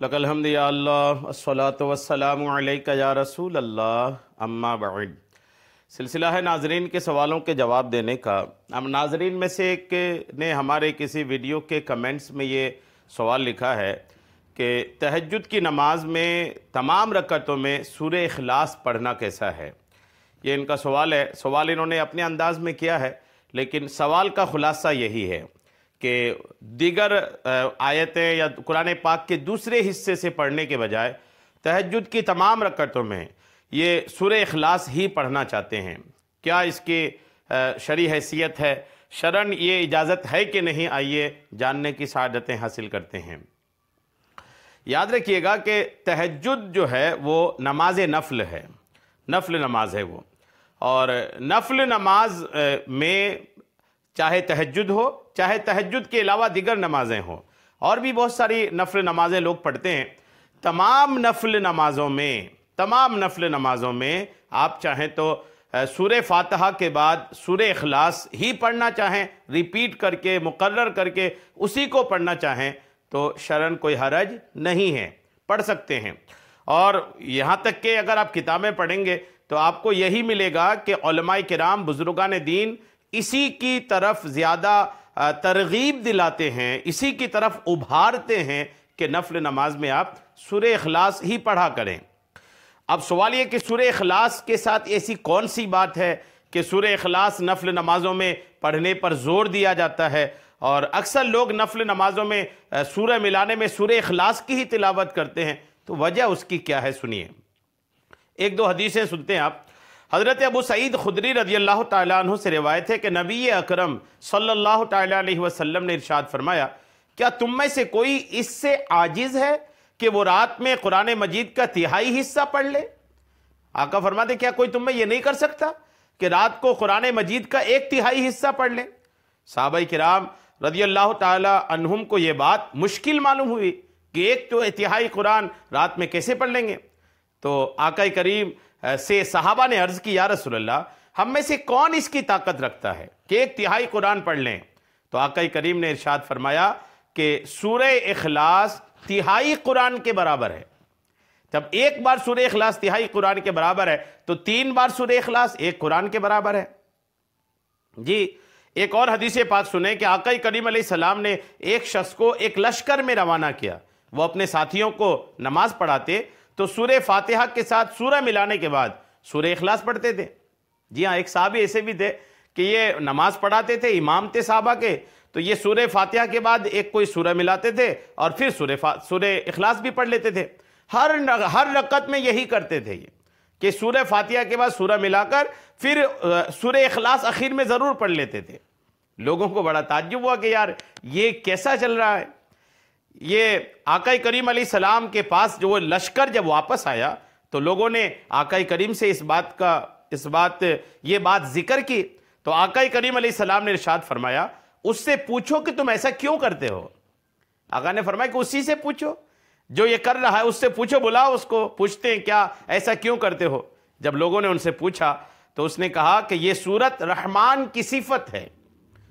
لک الحمد یا اللہ الصلاۃ والسلام علیک یا رسول اللہ اما بعد۔ سلسلہ ہے ناظرین کے سوالوں کے جواب دینے کا۔ اب ناظرین میں سے ایک نے ہمارے کسی ویڈیو کے کمنٹس میں یہ سوال لکھا ہے کہ تہجد کی نماز میں تمام رکعتوں میں سورہ اخلاص پڑھنا کیسا ہے؟ یہ ان کا سوال ہے۔ سوال انہوں نے اپنے انداز میں کیا ہے، لیکن سوال کا خلاصہ یہی ہے کہ دیگر آیتیں یا قرآن پاک کے دوسرے حصے سے پڑھنے کے بجائے تہجد کی تمام رکعتوں میں یہ سورہ اخلاص ہی پڑھنا چاہتے ہیں۔ کیا اس کی شرعی حیثیت ہے؟ شرعاً یہ اجازت ہے کہ نہیں؟ آئیے جاننے کی سعادتیں حاصل کرتے ہیں۔ یاد رکھیے گا کہ تہجد جو ہے وہ نماز نفل ہے، نفل نماز ہے وہ، اور نفل نماز میں چاہے تہجد ہو، چاہے تہجد کے علاوہ دیگر نمازیں ہوں، اور بھی بہت ساری نفل نمازیں لوگ پڑھتے ہیں، تمام نفل نمازوں میں آپ چاہیں تو سورہ فاتحہ کے بعد سورہ اخلاص ہی پڑھنا چاہیں، ریپیٹ کر کے مقرر کر کے اسی کو پڑھنا چاہیں تو شرعاً کوئی حرج نہیں ہے، پڑھ سکتے ہیں۔ اور یہاں تک کہ اگر آپ کتابیں پڑھیں گے تو آپ کو یہی ملے گا کہ علماء کرام، بزرگان دین اسی کی طرف زیادہ ترغیب دلاتے ہیں، اسی کی طرف ابھارتے ہیں کہ نفل نماز میں آپ سورہ اخلاص ہی پڑھا کریں۔ اب سوال یہ کہ سورہ اخلاص کے ساتھ ایسی کون سی بات ہے کہ سورہ اخلاص نفل نمازوں میں پڑھنے پر زور دیا جاتا ہے، اور اکثر لوگ نفل نمازوں میں سورہ ملانے میں سورہ اخلاص کی ہی تلاوت کرتے ہیں، تو وجہ اس کی کیا ہے؟ سنیے، ایک دو حدیثیں سنتے ہیں آپ۔ حضرت ابو سعید خدری رضی اللہ تعالیٰ عنہ سے روایت ہے کہ نبی اکرم صلی اللہ تعالیٰ علیہ وسلم نے ارشاد فرمایا، کیا تم میں سے کوئی اس سے عاجز ہے کہ وہ رات میں قرآن مجید کا تہائی حصہ پڑھ لے؟ آقا فرماتے کیا کوئی تم میں یہ نہیں کر سکتا کہ رات کو قرآن مجید کا ایک تہائی حصہ پڑھ لے؟ صحابہ کرام رضی اللہ تعالیٰ عنہم کو یہ بات مشکل معلوم ہوئی کہ ایک تو تہائی قرآن رات میں کیسے پڑھ لیں گے؟ تو آقا کریم سے صحابہ نے عرض کی، یا رسول اللہ، ہم میں سے کون اس کی طاقت رکھتا ہے کہ ایک تہائی قرآن پڑھ لیں؟ تو آقا کریم نے ارشاد فرمایا کہ سورہ اخلاص تہائی قرآن کے برابر ہے۔ جب ایک بار سورہ اخلاص تہائی قرآن کے برابر ہے تو 3 بار سورہ اخلاص ایک قرآن کے برابر ہے۔ جی، ایک اور حدیث پاک سنیں کہ آقا کریم علیہ السلام نے ایک شخص کو ایک لشکر میں روانہ کیا، وہ اپنے ساتھیوں کو نماز پڑھاتے تو سورہ فاتحہ کے ساتھ سورہ ملانے کے بعد سورہ اخلاص پڑھتے تھے۔ جی ہاں، ایک صحابی ایسے بھی تھے کہ یہ نماز پڑھاتے تھے، امام تھے صحابہ کے، تو یہ سورہ فاتحہ کے بعد ایک کوئی سورہ ملاتے تھے اور پھر سورہ اخلاص بھی پڑھ لیتے تھے۔ ہر رکعت میں یہی کرتے تھے یہ کہ سورہ فاتحہ کے بعد سورہ ملا کر پھر سورہ اخلاص آخر میں ضرور پڑھ لیتے تھے۔ لوگوں کو بڑا تعجب ہوا کہ یار یہ کیسا چل رہا ہے؟ یہ آقا کریم علیہ السلام کے پاس جو وہ لشکر جب واپس آیا تو لوگوں نے آقا کریم سے یہ بات ذکر کی، تو آقا کریم علیہ السلام نے ارشاد فرمایا، اس سے پوچھو کہ تم ایسا کیوں کرتے ہو۔ آقا نے فرمایا کہ اسی سے پوچھو، جو یہ کر رہا ہے اس سے پوچھو، بلاؤ اس کو، پوچھتے ہیں کیا ایسا کیوں کرتے ہو۔ جب لوگوں نے ان سے پوچھا تو اس نے کہا کہ یہ سورت رحمان کی صفت ہے،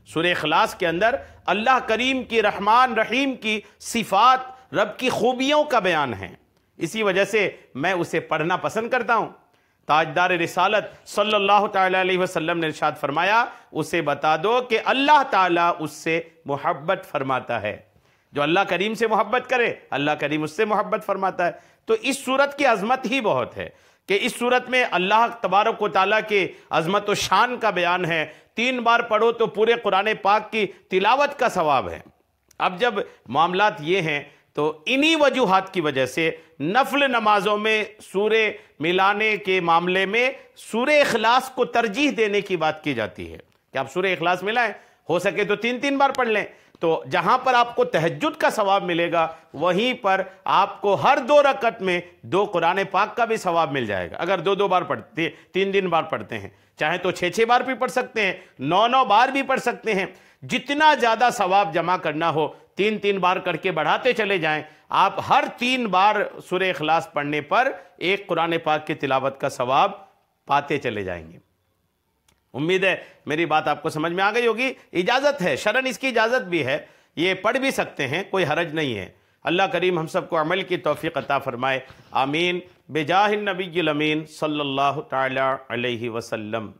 سورہ اخلاص کے اندر اللہ کریم کی، رحمان رحیم کی صفات، رب کی خوبیوں کا بیان ہے، اسی وجہ سے میں اسے پڑھنا پسند کرتا ہوں۔ تاجدار رسالت صلی اللہ تعالیٰ علیہ وسلم نے ارشاد فرمایا، اسے بتا دو کہ اللہ تعالیٰ اس سے محبت فرماتا ہے۔ جو اللہ کریم سے محبت کرے اللہ کریم اس سے محبت فرماتا ہے۔ تو اس صورت کی عظمت ہی بہت ہے کہ اس صورت میں اللہ تبارک و تعالیٰ کے عظمت و شان کا بیان ہے۔ 3 بار پڑھو تو پورے قرآن پاک کی تلاوت کا ثواب ہے۔ اب جب معاملات یہ ہیں تو انہی وجوہات کی وجہ سے نفل نمازوں میں سورہ ملانے کے معاملے میں سورہ اخلاص کو ترجیح دینے کی بات کی جاتی ہے کہ آپ سورہ اخلاص ملائیں، ہو سکے تو 3 بار پڑھ لیں، تو جہاں پر آپ کو تہجد کا ثواب ملے گا وہیں پر آپ کو ہر 2 رکعت میں 2 قرآن پاک کا بھی ثواب مل جائے گا۔ اگر 2 بار پڑھتے ہیں، 3 بار پڑھتے ہیں، چاہے تو 6 بار بھی پڑھ سکتے ہیں، 9 بار بھی پڑھ سکتے ہیں، جتنا زیادہ ثواب جمع کرنا ہو 3 بار کر کے بڑھاتے چلے جائیں۔ آپ ہر 3 بار سورہ اخلاص پڑھنے پر ایک قرآن پاک کی تلاوت کا ثواب پاتے چلے جائیں گے۔ امید ہے میری بات آپ کو سمجھ میں آ گئی ہوگی۔ اجازت ہے، شرعاً اس کی اجازت بھی ہے، یہ پڑھ بھی سکتے ہیں، کوئی حرج نہیں ہے۔ اللہ کریم ہم سب کو عمل کی توفیق عطا فرمائے، آمین، بجاہ النبی الامین صلی اللہ تعالی علیہ وسلم۔